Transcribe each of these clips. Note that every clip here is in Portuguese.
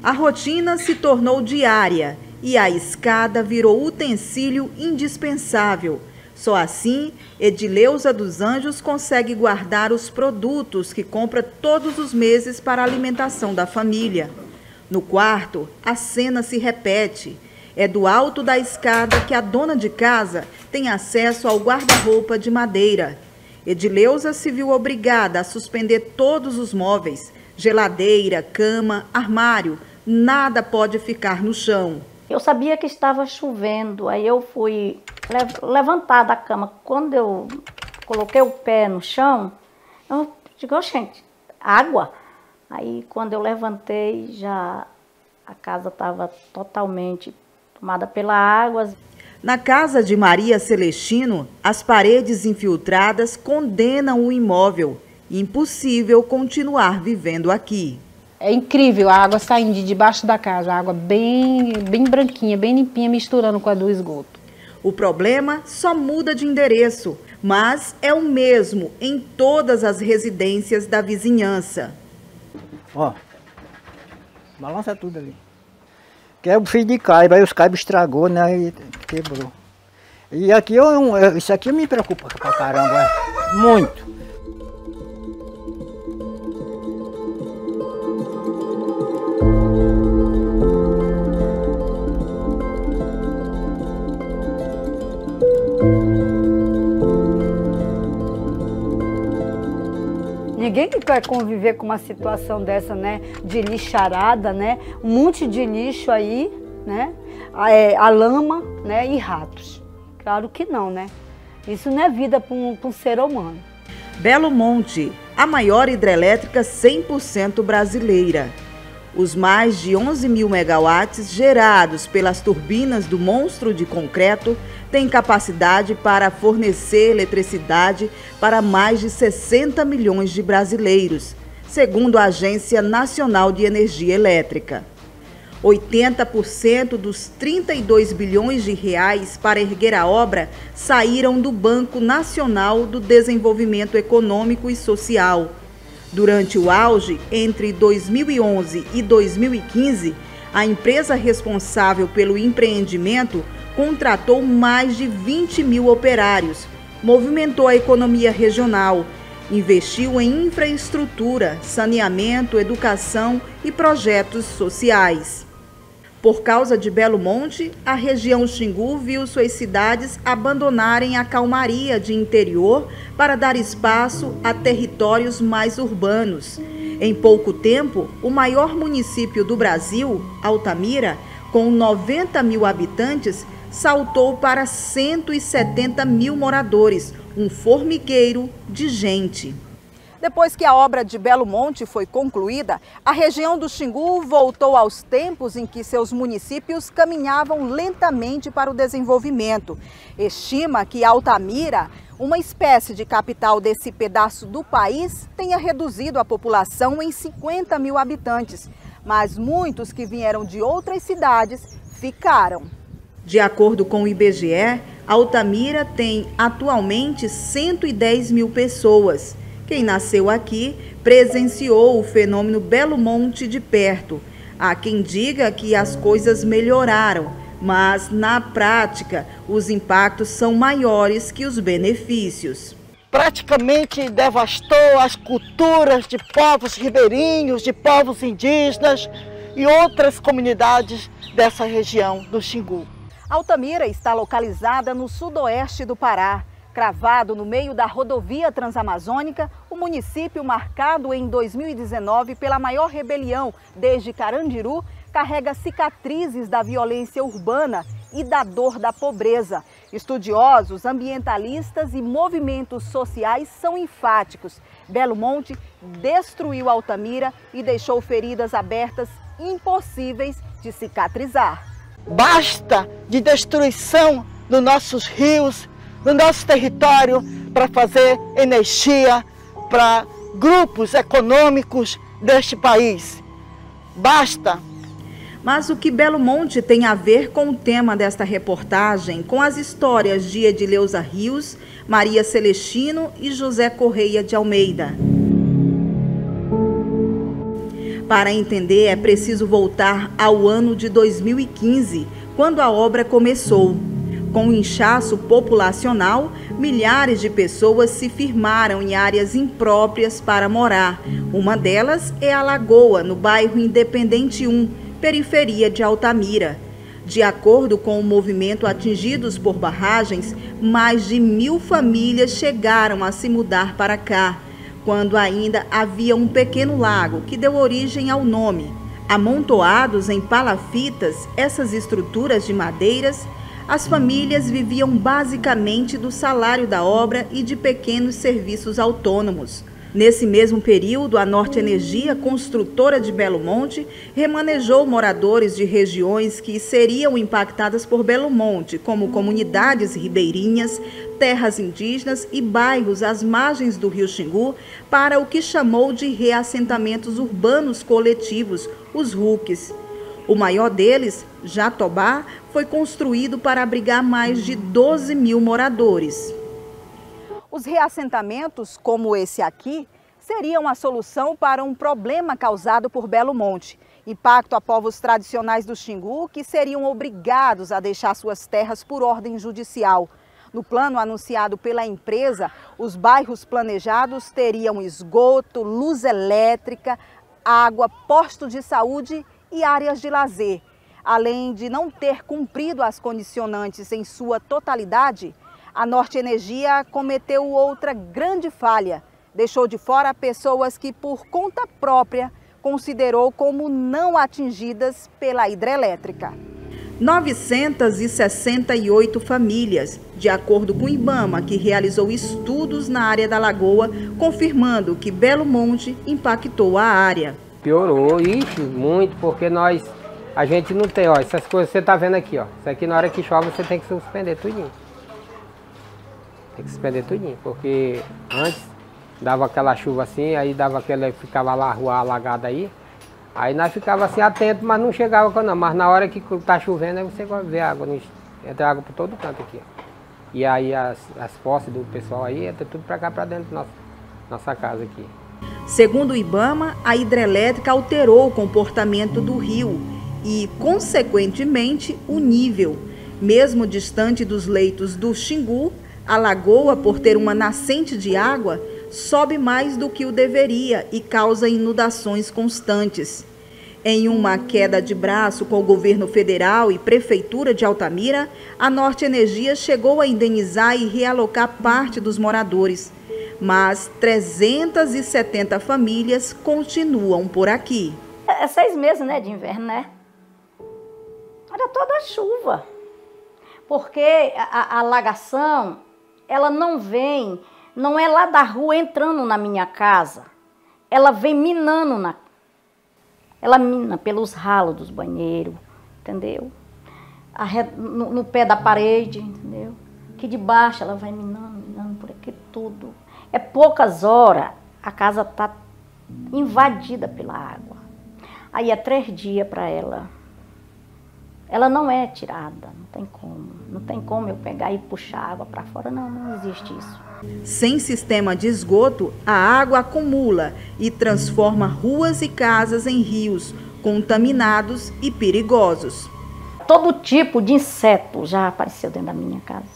A rotina se tornou diária e a escada virou utensílio indispensável. Só assim, Edileuza dos Anjos consegue guardar os produtos que compra todos os meses para a alimentação da família. No quarto, a cena se repete. É do alto da escada que a dona de casa tem acesso ao guarda-roupa de madeira. Edileuza se viu obrigada a suspender todos os móveis, geladeira, cama, armário, nada pode ficar no chão. Eu sabia que estava chovendo, aí eu fui levantar da cama. Quando eu coloquei o pé no chão, eu digo, gente, água? Aí quando eu levantei, já a casa estava totalmente tomada pela água. Na casa de Maria Celestino, as paredes infiltradas condenam o imóvel. Impossível continuar vivendo aqui. É incrível a água saindo de debaixo da casa, a água bem branquinha, bem limpinha, misturando com a do esgoto. O problema só muda de endereço, mas é o mesmo em todas as residências da vizinhança. Ó, balança tudo ali. Que é o fio de caiba, aí os caibos estragou, né, e quebrou. E aqui, isso aqui me preocupa pra caramba, muito. Ninguém que quer conviver com uma situação dessa, né, de lixarada, né, um monte de lixo aí, né, a lama, né, e ratos. Claro que não, né? Isso não é vida para um ser humano. Belo Monte, a maior hidrelétrica 100% brasileira. Os mais de 11 mil megawatts gerados pelas turbinas do monstro de concreto têm capacidade para fornecer eletricidade para mais de 60 milhões de brasileiros, segundo a Agência Nacional de Energia Elétrica. 80% dos 32 bilhões de reais para erguer a obra saíram do Banco Nacional do Desenvolvimento Econômico e Social. Durante o auge, entre 2011 e 2015, a empresa responsável pelo empreendimento contratou mais de 20 mil operários, movimentou a economia regional, investiu em infraestrutura, saneamento, educação e projetos sociais. Por causa de Belo Monte, a região Xingu viu suas cidades abandonarem a calmaria de interior para dar espaço a territórios mais urbanos. Em pouco tempo, o maior município do Brasil, Altamira, com 90 mil habitantes, saltou para 170 mil moradores, um formigueiro de gente. Depois que a obra de Belo Monte foi concluída, a região do Xingu voltou aos tempos em que seus municípios caminhavam lentamente para o desenvolvimento. Estima que Altamira, uma espécie de capital desse pedaço do país, tenha reduzido a população em 50 mil habitantes, mas muitos que vieram de outras cidades ficaram. De acordo com o IBGE, Altamira tem atualmente 110 mil pessoas. Quem nasceu aqui presenciou o fenômeno Belo Monte de perto. Há quem diga que as coisas melhoraram, mas na prática os impactos são maiores que os benefícios. Praticamente devastou as culturas de povos ribeirinhos, de povos indígenas e outras comunidades dessa região do Xingu. Altamira está localizada no sudoeste do Pará. Cravado no meio da rodovia transamazônica, o município, marcado em 2019 pela maior rebelião desde Carandiru, carrega cicatrizes da violência urbana e da dor da pobreza. Estudiosos, ambientalistas e movimentos sociais são enfáticos. Belo Monte destruiu Altamira e deixou feridas abertas impossíveis de cicatrizar. Basta de destruição dos nossos rios, no nosso território, para fazer energia para grupos econômicos deste país. Basta! Mas o que Belo Monte tem a ver com o tema desta reportagem, com as histórias de Edileuza Rios, Maria Celestino e José Correia de Almeida? Para entender, é preciso voltar ao ano de 2015, quando a obra começou. Com o inchaço populacional, milhares de pessoas se firmaram em áreas impróprias para morar. Uma delas é a Lagoa, no bairro Independente 1, periferia de Altamira. De acordo com o movimento Atingidos por Barragens, mais de 1.000 famílias chegaram a se mudar para cá, quando ainda havia um pequeno lago que deu origem ao nome. Amontoados em palafitas, essas estruturas de madeiras, as famílias viviam basicamente do salário da obra e de pequenos serviços autônomos. Nesse mesmo período, a Norte Energia, construtora de Belo Monte, remanejou moradores de regiões que seriam impactadas por Belo Monte, como comunidades ribeirinhas, terras indígenas e bairros às margens do Rio Xingu, para o que chamou de reassentamentos urbanos coletivos, os RUCs. O maior deles, Jatobá, foi construído para abrigar mais de 12.000 moradores. Os reassentamentos, como esse aqui, seriam a solução para um problema causado por Belo Monte. Impacto a povos tradicionais do Xingu, que seriam obrigados a deixar suas terras por ordem judicial. No plano anunciado pela empresa, os bairros planejados teriam esgoto, luz elétrica, água, posto de saúde e áreas de lazer. Além de não ter cumprido as condicionantes em sua totalidade, a Norte Energia cometeu outra grande falha. Deixou de fora pessoas que, por conta própria, considerou como não atingidas pela hidrelétrica. 968 famílias, de acordo com o IBAMA, que realizou estudos na área da Lagoa, confirmando que Belo Monte impactou a área. Piorou, muito, porque a gente não tem, ó, essas coisas que você está vendo aqui, ó. Isso aqui na hora que chove você tem que suspender tudinho. Tem que suspender tudinho, porque antes dava aquela chuva assim, aí ficava lá a rua alagada aí nós ficava assim atento, mas não chegava com não. Mas na hora que tá chovendo, aí você vê água, entra água por todo canto aqui, ó. E aí as posses do pessoal aí, entra tudo para cá, para dentro da nossa casa aqui. Segundo o IBAMA, a hidrelétrica alterou o comportamento do rio e, consequentemente, o nível. Mesmo distante dos leitos do Xingu, a lagoa, por ter uma nascente de água, sobe mais do que o deveria e causa inundações constantes. Em uma queda de braço com o governo federal e prefeitura de Altamira, a Norte Energia chegou a indenizar e realocar parte dos moradores. Mas 370 famílias continuam por aqui. É 6 meses, né, de inverno, né? Era toda a chuva. Porque a alagação, ela não vem, não é lá da rua entrando na minha casa. Ela vem minando ela mina pelos ralos dos banheiros, entendeu? No pé da parede, entendeu? Aqui de baixo ela vai minando por aqui tudo. É poucas horas, a casa está invadida pela água. Aí é 3 dias para ela. Ela não é tirada, não tem como. Não tem como eu pegar e puxar a água para fora, não existe isso. Sem sistema de esgoto, a água acumula e transforma ruas e casas em rios, contaminados e perigosos. Todo tipo de inseto já apareceu dentro da minha casa.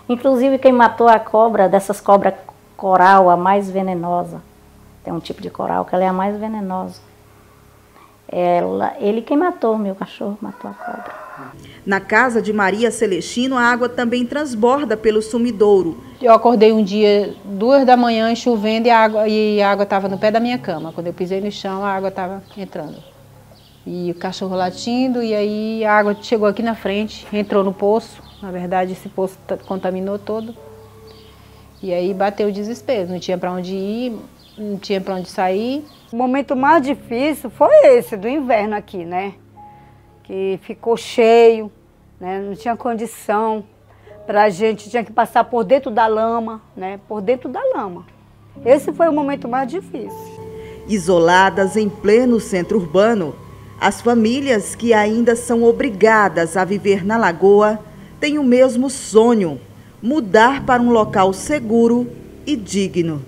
Inclusive quem matou a cobra, dessas cobras coral, a mais venenosa. Tem um tipo de coral que ela é a mais venenosa. Ele quem matou, meu cachorro matou a cobra. Na casa de Maria Celestino, a água também transborda pelo sumidouro. Eu acordei um dia, 2 da manhã, chovendo, e a água estava no pé da minha cama. Quando eu pisei no chão, a água estava entrando. E o cachorro latindo, e aí a água chegou aqui na frente, entrou no poço. Na verdade, esse poço contaminou todo. E aí bateu o desespero, não tinha para onde ir, não tinha para onde sair. O momento mais difícil foi esse, do inverno aqui, né? Que ficou cheio, né? Não tinha condição pra gente, tinha que passar por dentro da lama, né? Por dentro da lama. Esse foi o momento mais difícil. Isoladas em pleno centro urbano, as famílias que ainda são obrigadas a viver na lagoa têm o mesmo sonho: mudar para um local seguro e digno.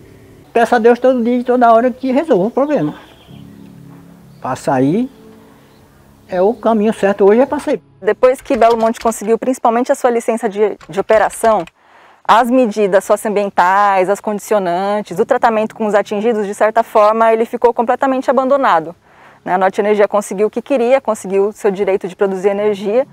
Peço a Deus todo dia e toda hora que resolva o problema. para sair, o caminho certo hoje é para sair. Depois que Belo Monte conseguiu principalmente a sua licença de operação, as medidas socioambientais, as condicionantes, o tratamento com os atingidos, de certa forma, ele ficou completamente abandonado. A Norte Energia conseguiu o que queria, conseguiu o seu direito de produzir energia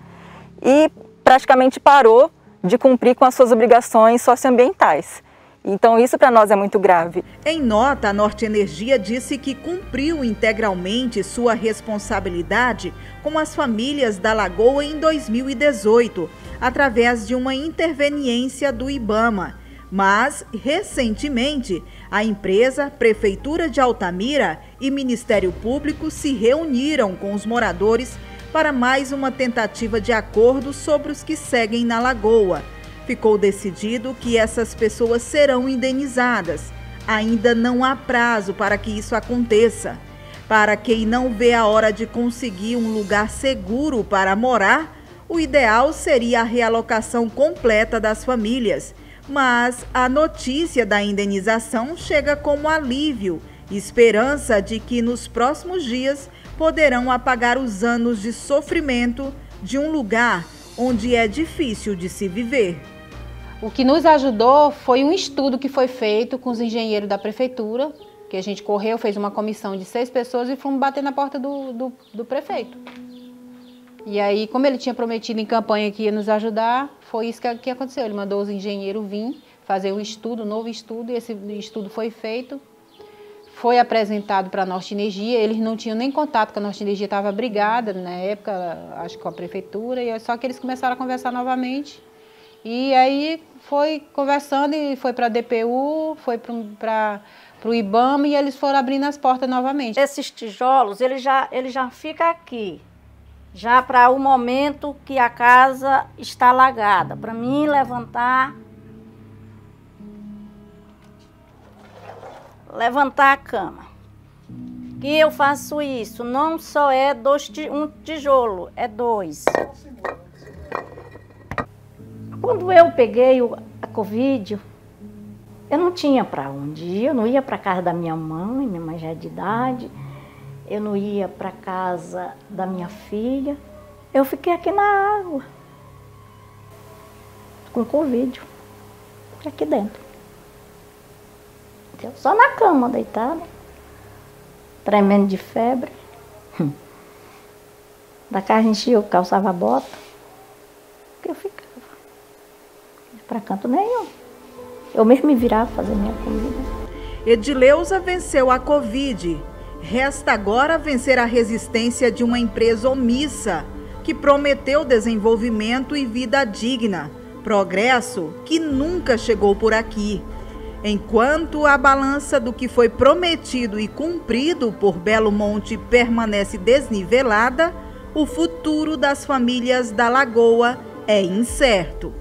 e praticamente parou de cumprir com as suas obrigações socioambientais. Então isso para nós é muito grave. Em nota, a Norte Energia disse que cumpriu integralmente sua responsabilidade com as famílias da Lagoa em 2018, através de uma interveniência do IBAMA. Mas, recentemente, a empresa, Prefeitura de Altamira e Ministério Público se reuniram com os moradores para mais uma tentativa de acordo sobre os que seguem na Lagoa. Ficou decidido que essas pessoas serão indenizadas. Ainda não há prazo para que isso aconteça. Para quem não vê a hora de conseguir um lugar seguro para morar, o ideal seria a realocação completa das famílias. Mas a notícia da indenização chega como alívio, esperança de que nos próximos dias poderão apagar os anos de sofrimento de um lugar onde é difícil de se viver. O que nos ajudou foi um estudo que foi feito com os engenheiros da prefeitura, que a gente correu, fez uma comissão de 6 pessoas e fomos bater na porta do prefeito. E aí, como ele tinha prometido em campanha que ia nos ajudar, foi isso que aconteceu. Ele mandou os engenheiros vir fazer um estudo, um novo estudo, e esse estudo foi feito, foi apresentado para a Norte Energia. Eles não tinham nem contato, que a Norte Energia estava brigada na época, acho que com a prefeitura, e só que eles começaram a conversar novamente. E aí foi conversando e foi para a DPU, foi para o IBAMA e eles foram abrindo as portas novamente. Esses tijolos, ele já fica aqui, já para o momento que a casa está alagada. Para mim levantar a cama. Que eu faço isso, não só é um tijolo, é 2. Quando eu peguei a Covid, eu não tinha para onde ir, eu não ia para casa da minha mãe já é de idade, eu não ia para casa da minha filha, eu fiquei aqui na água, com Covid, aqui dentro. Só na cama, deitada, tremendo de febre. Da casa enchia, eu calçava a bota, que eu ficava. Para canto nenhum. Eu mesmo me virava fazer minha comida. Edileuza venceu a Covid. Resta agora vencer a resistência de uma empresa omissa que prometeu desenvolvimento e vida digna, progresso que nunca chegou por aqui. Enquanto a balança do que foi prometido e cumprido por Belo Monte permanece desnivelada, o futuro das famílias da Lagoa é incerto.